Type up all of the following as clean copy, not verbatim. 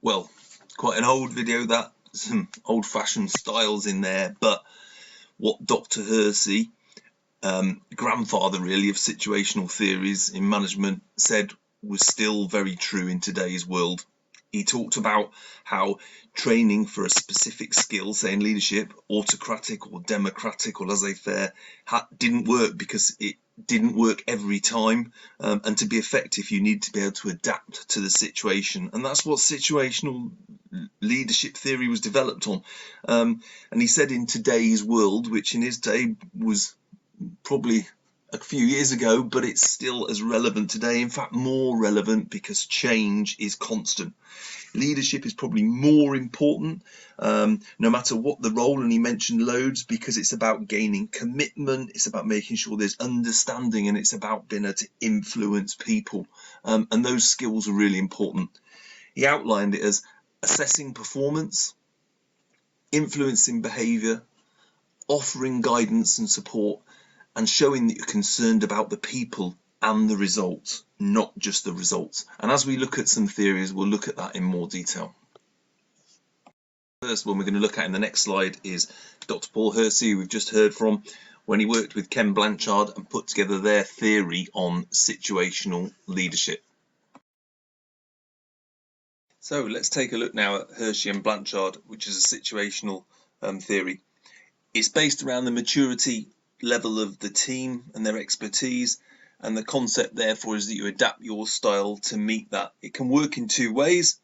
well, quite an old video, that some old-fashioned styles in there, but what Dr. Hersey, grandfather really of situational theories in management, said was still very true in today's world. He talked about how training for a specific skill, say in leadership, autocratic or democratic or laissez-faire, didn't work because it didn't work every time, and to be effective you need to be able to adapt to the situation, and that's what situational leadership theory was developed on. And he said in today's world, which in his day was probably a few years ago, but it's still as relevant today, in fact more relevant, because change is constant. Leadership is probably more important, no matter what the role, and he mentioned loads, because it's about gaining commitment, it's about making sure there's understanding, and it's about being able to influence people, and those skills are really important. He outlined it as assessing performance, influencing behavior, offering guidance and support, and showing that you're concerned about the people and the results, not just the results. And as we look at some theories, we'll look at that in more detail. First one we're going to look at in the next slide is Dr. Paul Hersey, who we've just heard from, when he worked with Ken Blanchard and put together their theory on situational leadership. So let's take a look now at Hersey and Blanchard, which is a situational theory. It's based around the maturity level of the team and their expertise, and the concept therefore is that you adapt your style to meet that. It can work in two ways.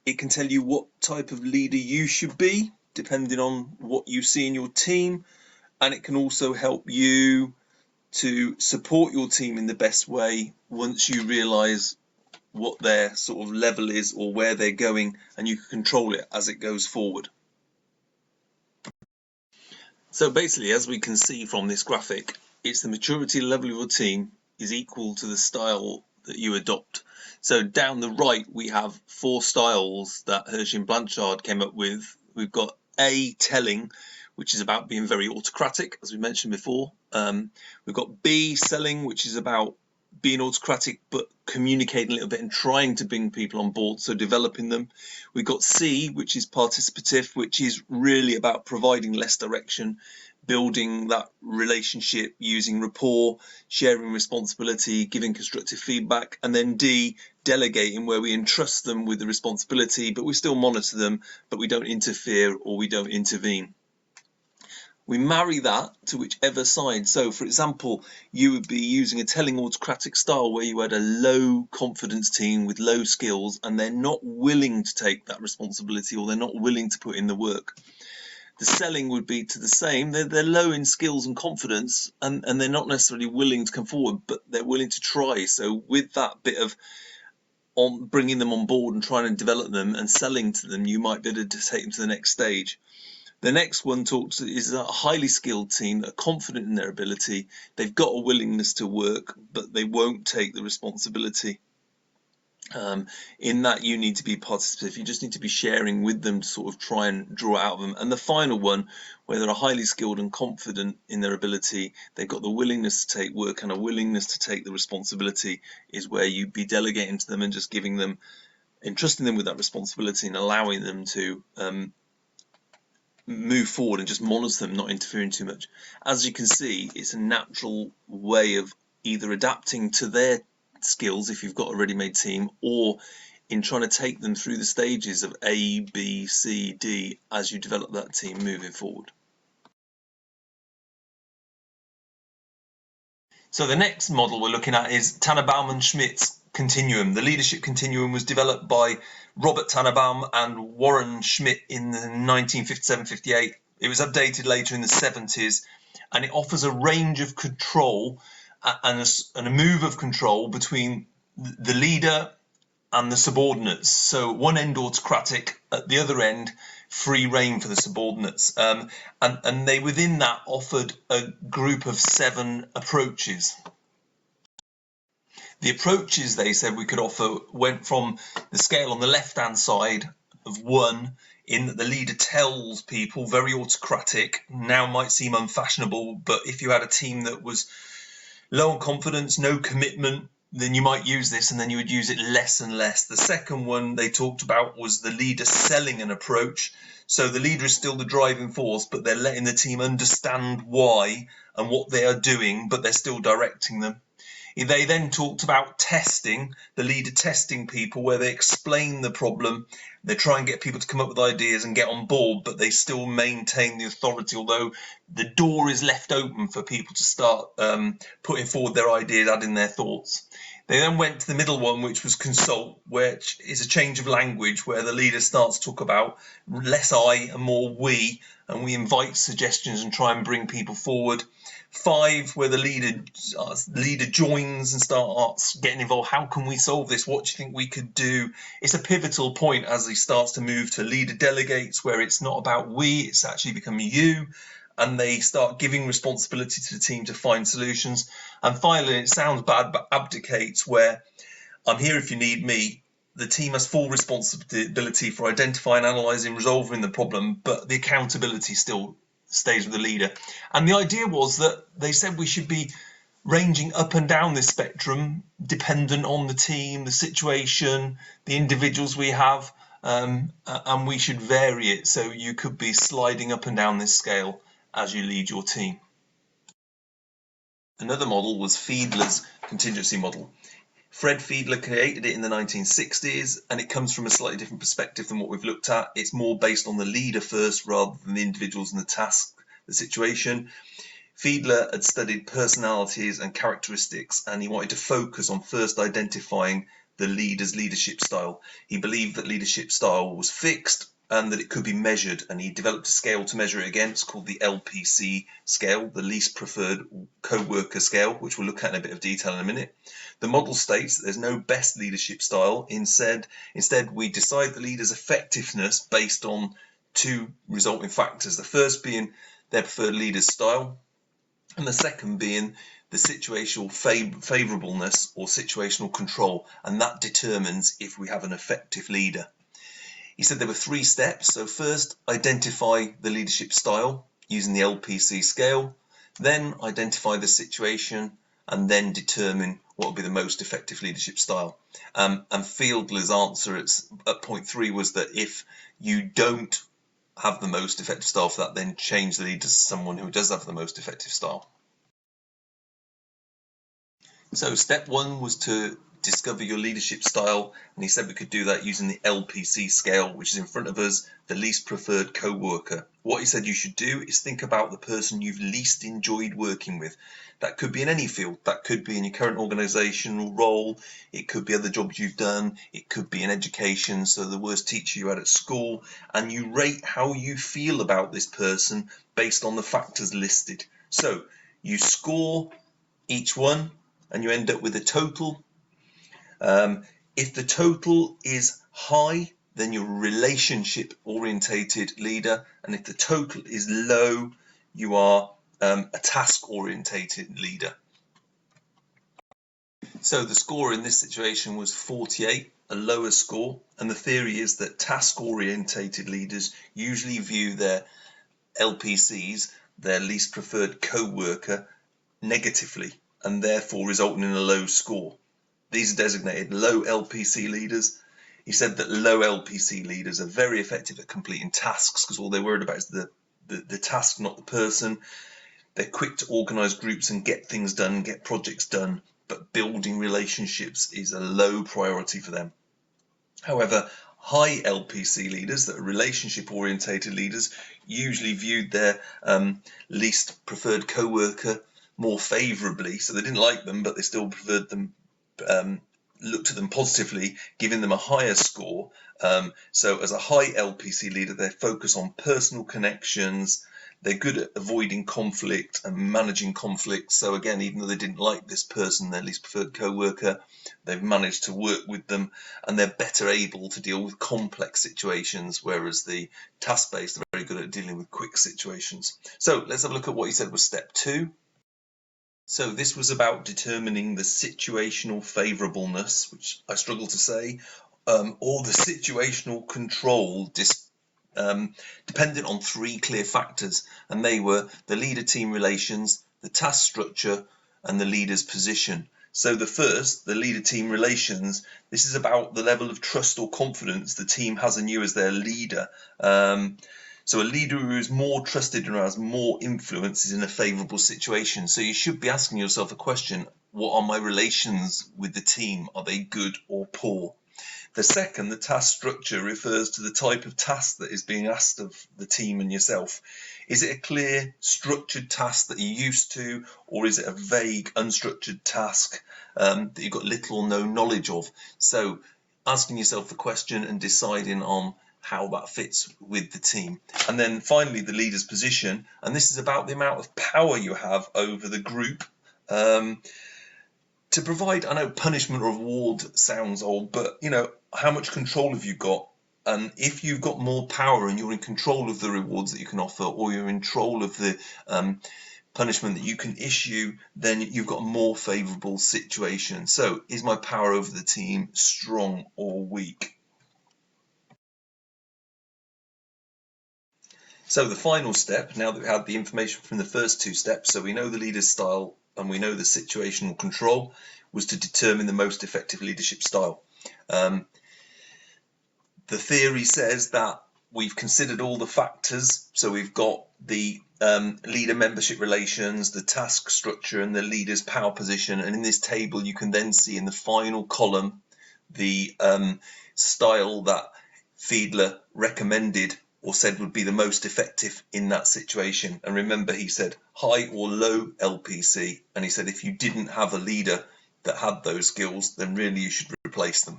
It can tell you what type of leader you should be depending on what you see in your team, and it can also help you to support your team in the best way once you realize what their sort of level is or where they're going, and you can control it as it goes forward. So basically, as we can see from this graphic, it's the maturity level of your team is equal to the style that you adopt. So down the right, we have 4 styles that Hersey and Blanchard came up with. We've got A, telling, which is about being very autocratic, as we mentioned before. We've got B, selling, which is about being autocratic but communicating a little bit and trying to bring people on board, so developing them. We've got C, which is participative, which is really about providing less direction, building that relationship, using rapport, sharing responsibility, giving constructive feedback. And then D, delegating, where we entrust them with the responsibility, but we still monitor them, but we don't interfere or we don't intervene. We marry that to whichever side. So, for example, you would be using a telling autocratic style where you had a low confidence team with low skills, and they're not willing to take that responsibility, or they're not willing to put in the work. The selling would be to the same. They're low in skills and confidence, and they're not necessarily willing to come forward, but they're willing to try. So with that bit of bringing them on board and trying to develop them and selling to them, you might be able to take them to the next stage. The next one is a highly skilled team that are confident in their ability. They've got a willingness to work, but they won't take the responsibility. In that, you need to be participative. You just need to be sharing with them to sort of try and draw out of them. And the final one, where they're highly skilled and confident in their ability, they've got the willingness to take work and a willingness to take the responsibility, is where you'd be delegating to them and just giving them, entrusting them with that responsibility and allowing them to move forward and just monitor them, not interfering too much. As you can see, it's a natural way of either adapting to their skills if you've got a ready-made team, or in trying to take them through the stages of A, B, C, D as you develop that team moving forward. So the next model we're looking at is Tannenbaum-Schmidt's continuum. The leadership continuum was developed by Robert Tannenbaum and Warren Schmidt in 1957-58. It was updated later in the 70s, and it offers a range of control and a move of control between the leader and the subordinates. So one end autocratic, at the other end free rein for the subordinates, and they within that offered a group of 7 approaches. The approaches they said we could offer went from the scale on the left hand side of 1, in that the leader tells people, very autocratic, now might seem unfashionable, but if you had a team that was low on confidence, no commitment, then you might use this, and then you would use it less and less. The second one they talked about was the leader selling an approach. So the leader is still the driving force, but they're letting the team understand why and what they are doing, but they're still directing them. They then talked about testing, the leader testing people, where they explain the problem, they try and get people to come up with ideas and get on board, but they still maintain the authority, although the door is left open for people to start putting forward their ideas, adding their thoughts. They then went to the middle one, which was consult, which is a change of language where the leader starts to talk about less I and more we, and we invite suggestions and try and bring people forward. 5, where the leader joins and starts getting involved. How can we solve this? What do you think we could do? It's a pivotal point as he starts to move to leader delegates, where it's not about we, it's actually becoming you, and they start giving responsibility to the team to find solutions. And finally, it sounds bad, but abdicates, where I'm here if you need me. The team has full responsibility for identifying, analysing, resolving the problem, but the accountability still stays with the leader. And the idea was that they said we should be ranging up and down this spectrum, dependent on the team, the situation, the individuals we have, and we should vary it. So you could be sliding up and down this scale as you lead your team. Another model was Fiedler's contingency model. Fred Fiedler created it in the 1960s, and it comes from a slightly different perspective than what we've looked at. It's more based on the leader first rather than the individuals and the task, the situation. Fiedler had studied personalities and characteristics, and he wanted to focus on first identifying the leader's leadership style. He believed that leadership style was fixed and that it could be measured, and he developed a scale to measure it against called the LPC scale, the least preferred co-worker scale, which we'll look at in a bit of detail in a minute. The model states that there's no best leadership style. Instead, we decide the leader's effectiveness based on 2 resulting factors. The first being their preferred leader's style, and the second being the situational favourableness or situational control, and that determines if we have an effective leader. He said there were 3 steps. So first, identify the leadership style using the LPC scale, then identify the situation, and then determine what would be the most effective leadership style. And Fiedler's answer at point 3 was that if you don't have the most effective style for that, then change the leader to someone who does have the most effective style. So step 1 was to discover your leadership style, and he said we could do that using the LPC scale, which is in front of us, the least preferred co-worker. What he said you should do is think about the person you've least enjoyed working with. That could be in any field. That could be in your current organisational role, it could be other jobs you've done, it could be in education, so the worst teacher you had at school, and you rate how you feel about this person based on the factors listed. So you score each one and you end up with a total. If the total is high, then you're a relationship orientated leader, and if the total is low, you are a task orientated leader. So the score in this situation was 48, a lower score, and the theory is that task orientated leaders usually view their LPCs, their least preferred co-worker, negatively, and therefore resulting in a low score. These are designated low LPC leaders. He said that low LPC leaders are very effective at completing tasks because all they're worried about is the task, not the person. They're quick to organise groups and get things done, get projects done, but building relationships is a low priority for them. However, high LPC leaders, that are relationship orientated leaders, usually viewed their least preferred co-worker more favourably. So they didn't like them, but they still preferred them, looked at them positively, giving them a higher score. So as a high LPC leader, they focus on personal connections. They're good at avoiding conflict and managing conflict. So again, even though they didn't like this person, their least preferred co-worker, they've managed to work with them, and they're better able to deal with complex situations, whereas the task-based are very good at dealing with quick situations. So let's have a look at what he said was step 2. So this was about determining the situational favourableness, which I struggle to say, or the situational control dependent on 3 clear factors, and they were the leader-team relations, the task structure, and the leader's position. So the first, the leader-team relations, this is about the level of trust or confidence the team has in you as their leader. So a leader who is more trusted and has more influence is in a favourable situation. So you should be asking yourself a question: what are my relations with the team? Are they good or poor? The second, the task structure, refers to the type of task that is being asked of the team and yourself. Is it a clear, structured task that you're used to, or is it a vague, unstructured task that you've got little or no knowledge of? So asking yourself the question and deciding on how that fits with the team. And then finally, the leader's position, and this is about the amount of power you have over the group. To provide, I know punishment or reward sounds old, but how much control have you got? And if you've got more power and you're in control of the rewards that you can offer, or you're in control of the punishment that you can issue, then you've got a more favourable situation. So is my power over the team strong or weak? So the final step, now that we had the information from the first two steps, so we know the leader's style and we know the situational control, was to determine the most effective leadership style. The theory says that we've considered all the factors. So we've got the leader membership relations, the task structure, and the leader's power position. And in this table, you can then see in the final column the style that Fiedler recommended or said would be the most effective in that situation. And remember, he said high or low LPC, and he said if you didn't have a leader that had those skills, then really you should replace them.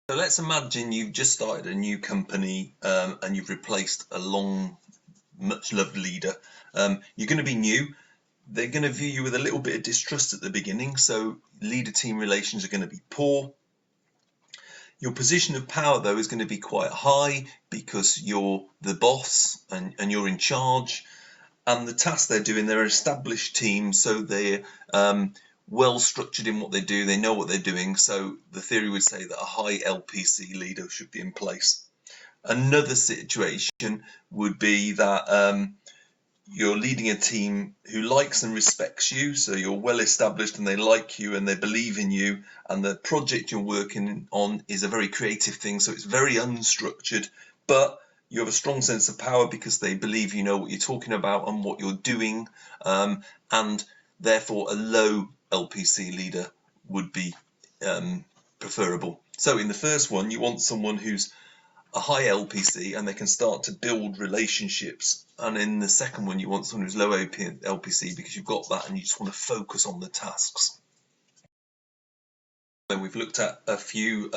So let's imagine you've just started a new company and you've replaced a long, much loved leader. You're going to be new. They're going to view you with a little bit of distrust at the beginning, so leader-team relations are going to be poor. Your position of power, though, is going to be quite high because you're the boss and you're in charge. And the tasks they're doing, they're an established team, so they're well structured in what they do. They know what they're doing. So the theory would say that a high LPC leader should be in place. Another situation would be that you're leading a team who likes and respects you, so you're well established and they like you and they believe in you, and the project you're working on is a very creative thing, so it's very unstructured, but you have a strong sense of power because they believe you know what you're talking about and what you're doing, and therefore a low LPC leader would be preferable. So in the first one, you want someone who's a high LPC and they can start to build relationships, and in the second one you want someone who's low LPC because you've got that and you just want to focus on the tasks. So we've looked at a few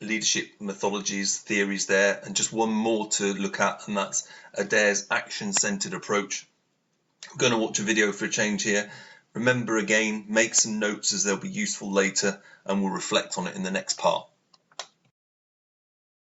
leadership methodologies, theories there, and just one more to look at, and that's Adair's action-centered approach. I'm going to watch a video for a change here. Remember, again, make some notes as they'll be useful later, and we'll reflect on it in the next part.